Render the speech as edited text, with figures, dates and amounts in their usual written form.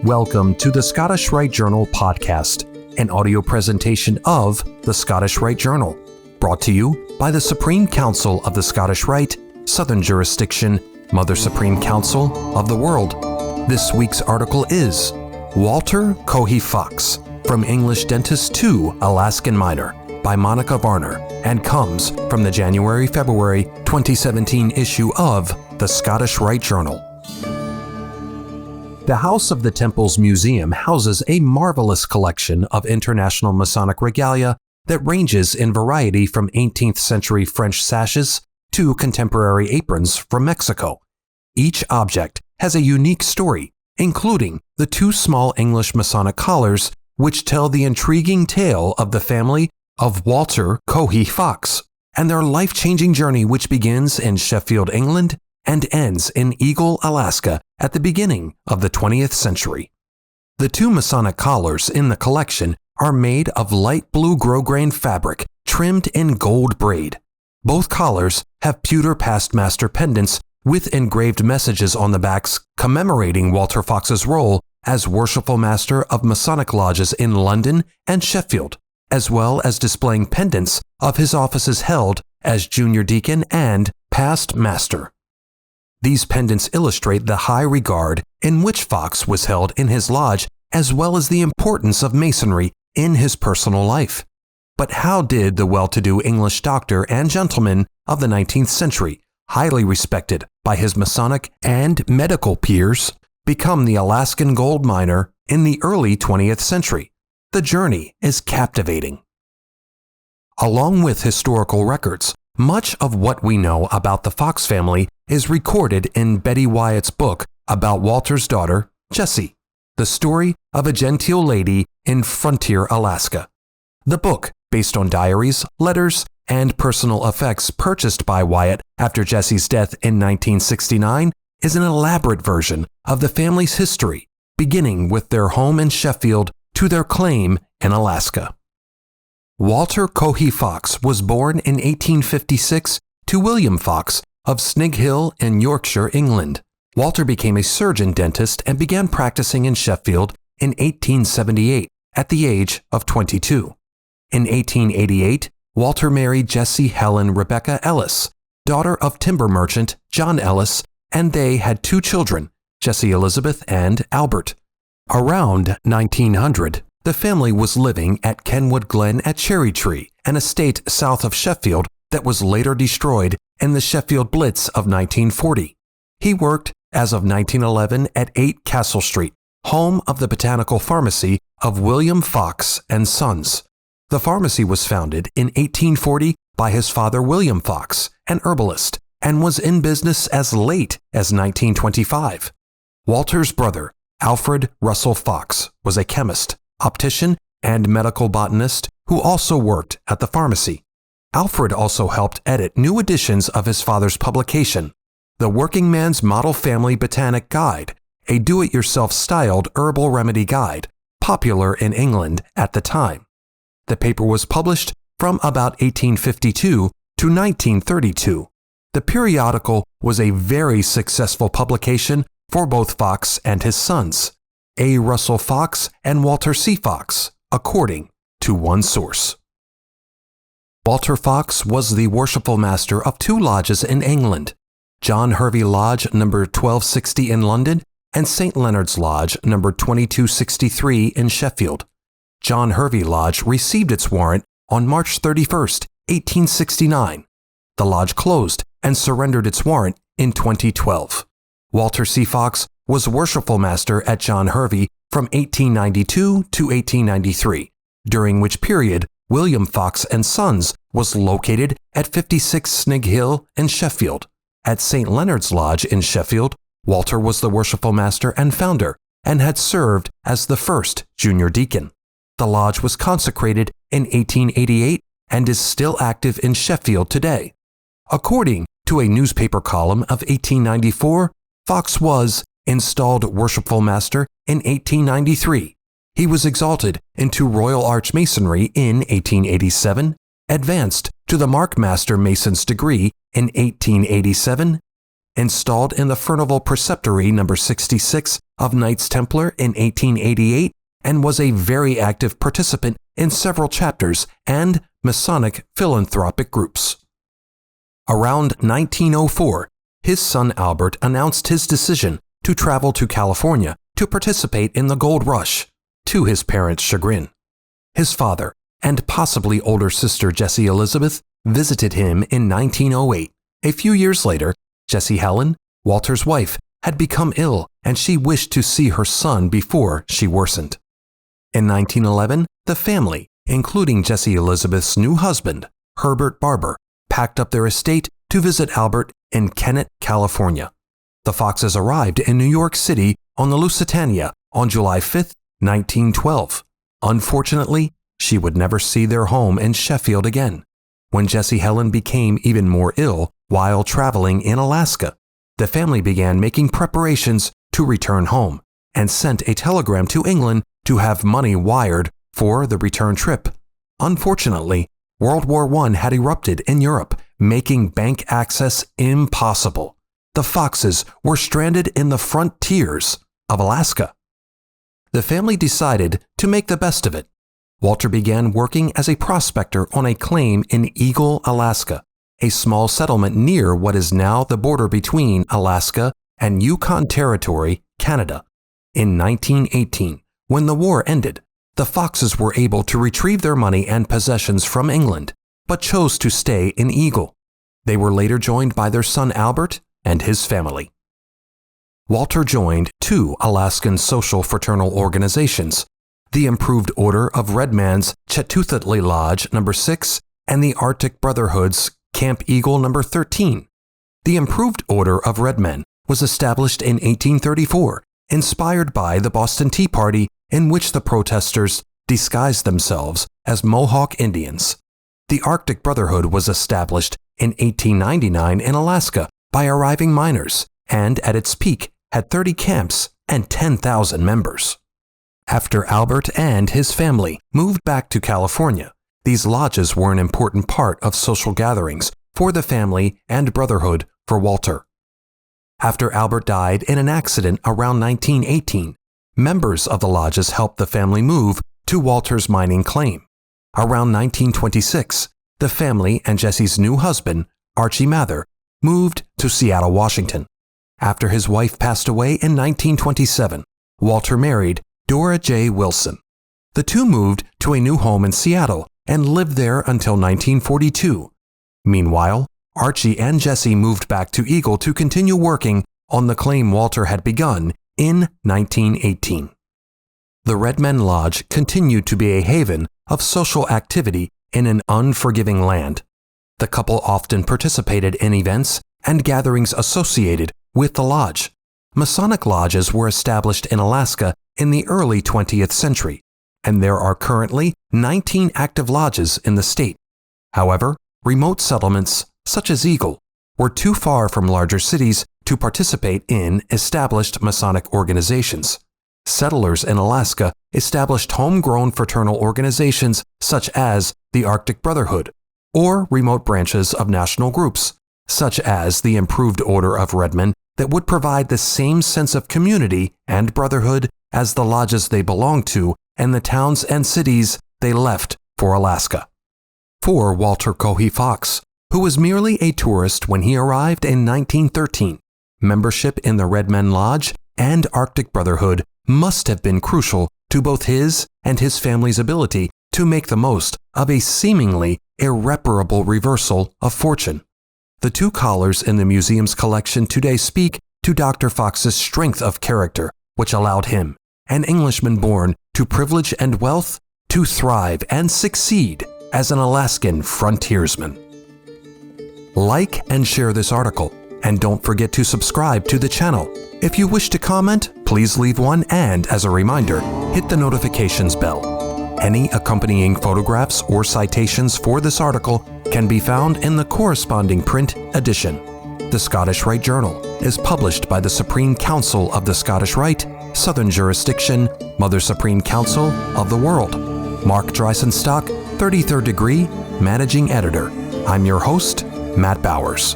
Welcome to the Scottish Rite Journal podcast, an audio presentation of the Scottish Rite Journal, brought to you by the Supreme Council of the Scottish Rite, Southern Jurisdiction, Mother Supreme Council of the World. This week's article is Walter Cohy Fox, From English Dentist to Alaskan Miner by Monica Varner, and comes from the January-February 2017 issue of the Scottish Rite Journal. The House of the Temples Museum houses a marvelous collection of international Masonic regalia that ranges in variety from 18th century French sashes to contemporary aprons from Mexico. Each object has a unique story, including the two small English Masonic collars, which tell the intriguing tale of the family of Walter Cohy Fox and their life-changing journey, which begins in Sheffield, England, and ends in Eagle, Alaska at the beginning of the 20th century. The two Masonic collars in the collection are made of light blue grosgrain fabric trimmed in gold braid. Both collars have pewter past master pendants with engraved messages on the backs commemorating Walter Fox's role as Worshipful Master of Masonic lodges in London and Sheffield, as well as displaying pendants of his offices held as Junior Deacon and Past Master. These pendants illustrate the high regard in which Fox was held in his lodge, as well as the importance of Masonry in his personal life. But how did the well-to-do English doctor and gentleman of the 19th century, highly respected by his Masonic and medical peers, become the Alaskan gold miner in the early 20th century? The journey is captivating. Along with historical records, much of what we know about the Fox family is recorded in Betty Wyatt's book about Walter's daughter, Jessie, the story of a genteel lady in Frontier, Alaska. The book, based on diaries, letters, and personal effects purchased by Wyatt after Jessie's death in 1969, is an elaborate version of the family's history, beginning with their home in Sheffield to their claim in Alaska. Walter Cohy Fox was born in 1856 to William Fox of Snig Hill in Yorkshire, England. Walter became a surgeon dentist and began practicing in Sheffield in 1878 at the age of 22. In 1888, Walter married Jessie Helen Rebecca Ellis, daughter of timber merchant John Ellis, and they had two children, Jessie Elizabeth and Albert. Around 1900, the family was living at Kenwood Glen at Cherry Tree, an estate south of Sheffield that was later destroyed in the Sheffield Blitz of 1940. He worked as of 1911 at 8 Castle Street, home of the botanical pharmacy of William Fox and Sons. The pharmacy was founded in 1840 by his father William Fox, an herbalist, and was in business as late as 1925. Walter's brother, Alfred Russell Fox, was a chemist, optician, and medical botanist who also worked at the pharmacy. Alfred also helped edit new editions of his father's publication, The Working Man's Model Family Botanic Guide, a do-it-yourself styled herbal remedy guide, popular in England at the time. The paper was published from about 1852 to 1932. The periodical was a very successful publication for both Fox and his sons, A. Russell Fox and Walter C. Fox, according to one source. Walter Fox was the worshipful master of two lodges in England, John Hervey Lodge No. 1260 in London and St. Leonard's Lodge No. 2263 in Sheffield. John Hervey Lodge received its warrant on March 31, 1869. The lodge closed and surrendered its warrant in 2012. Walter C. Fox was worshipful master at John Hervey from 1892 to 1893, during which period William Fox and Sons was located at 56 Snig Hill in Sheffield. At St. Leonard's Lodge in Sheffield, Walter was the worshipful master and founder and had served as the first junior deacon. The lodge was consecrated in 1888 and is still active in Sheffield today. According to a newspaper column of 1894, Fox was installed worshipful master in 1893. He was exalted into Royal Archmasonry in 1887, advanced to the Markmaster Mason's degree in 1887, installed in the Furnival Preceptory No. 66 of Knights Templar in 1888 and was a very active participant in several chapters and Masonic philanthropic groups. Around 1904, his son Albert announced his decision to travel to California to participate in the gold rush, to his parents' chagrin. His father and possibly older sister Jessie Elizabeth visited him in 1908. A few years later, Jessie Helen, Walter's wife, had become ill and she wished to see her son before she worsened. In 1911, the family, including Jessie Elizabeth's new husband, Herbert Barber, packed up their estate to visit Albert in Kennett, California. The Foxes arrived in New York City on the Lusitania on July 5, 1912. Unfortunately, she would never see their home in Sheffield again. When Jessie Helen became even more ill while traveling in Alaska, the family began making preparations to return home and sent a telegram to England to have money wired for the return trip. Unfortunately, World War I had erupted in Europe, making bank access impossible. The Foxes were stranded in the frontiers of Alaska. The family decided to make the best of it. Walter began working as a prospector on a claim in Eagle, Alaska, a small settlement near what is now the border between Alaska and Yukon Territory, Canada. In 1918, when the war ended, the Foxes were able to retrieve their money and possessions from England, but chose to stay in Eagle. They were later joined by their son Albert and his family. Walter joined two Alaskan social fraternal organizations, the Improved Order of Redman's Chetuthatli Lodge No. 6 and the Arctic Brotherhood's Camp Eagle No. 13. The Improved Order of Redmen was established in 1834, inspired by the Boston Tea Party, in which the protesters disguised themselves as Mohawk Indians. The Arctic Brotherhood was established in 1899 in Alaska by arriving miners, and at its peak had 30 camps and 10,000 members. After Albert and his family moved back to California, these lodges were an important part of social gatherings for the family and brotherhood for Walter. After Albert died in an accident around 1918, members of the lodges helped the family move to Walter's mining claim. Around 1926, the family and Jessie's new husband, Archie Mather, moved to Seattle, Washington. After his wife passed away in 1927, Walter married Dora J. Wilson. The two moved to a new home in Seattle and lived there until 1942. Meanwhile, Archie and Jessie moved back to Eagle to continue working on the claim Walter had begun in 1918. The Redmen Lodge continued to be a haven of social activity in an unforgiving land. The couple often participated in events and gatherings associated with the lodge. Masonic lodges were established in Alaska in the early 20th century, and there are currently 19 active lodges in the state. However, remote settlements, such as Eagle, were too far from larger cities to participate in established Masonic organizations. Settlers in Alaska established homegrown fraternal organizations such as the Arctic Brotherhood, or remote branches of national groups, such as the Improved Order of Redmen, that would provide the same sense of community and brotherhood as the lodges they belonged to and the towns and cities they left for Alaska. For Walter Cohey Fox, who was merely a tourist when he arrived in 1913, membership in the Redmen Lodge and Arctic Brotherhood must have been crucial to both his and his family's ability to make the most of a seemingly irreparable reversal of fortune. The two collars in the museum's collection today speak to Dr. Fox's strength of character, which allowed him, an Englishman born to privilege and wealth, to thrive and succeed as an Alaskan frontiersman. Like and share this article, and don't forget to subscribe to the channel. If you wish to comment, please leave one, and as a reminder, hit the notifications bell. Any accompanying photographs or citations for this article can be found in the corresponding print edition. The Scottish Rite Journal is published by the Supreme Council of the Scottish Rite, Southern Jurisdiction, Mother Supreme Council of the World. Mark Dreisenstock, 33rd degree, Managing Editor. I'm your host, Matt Bowers.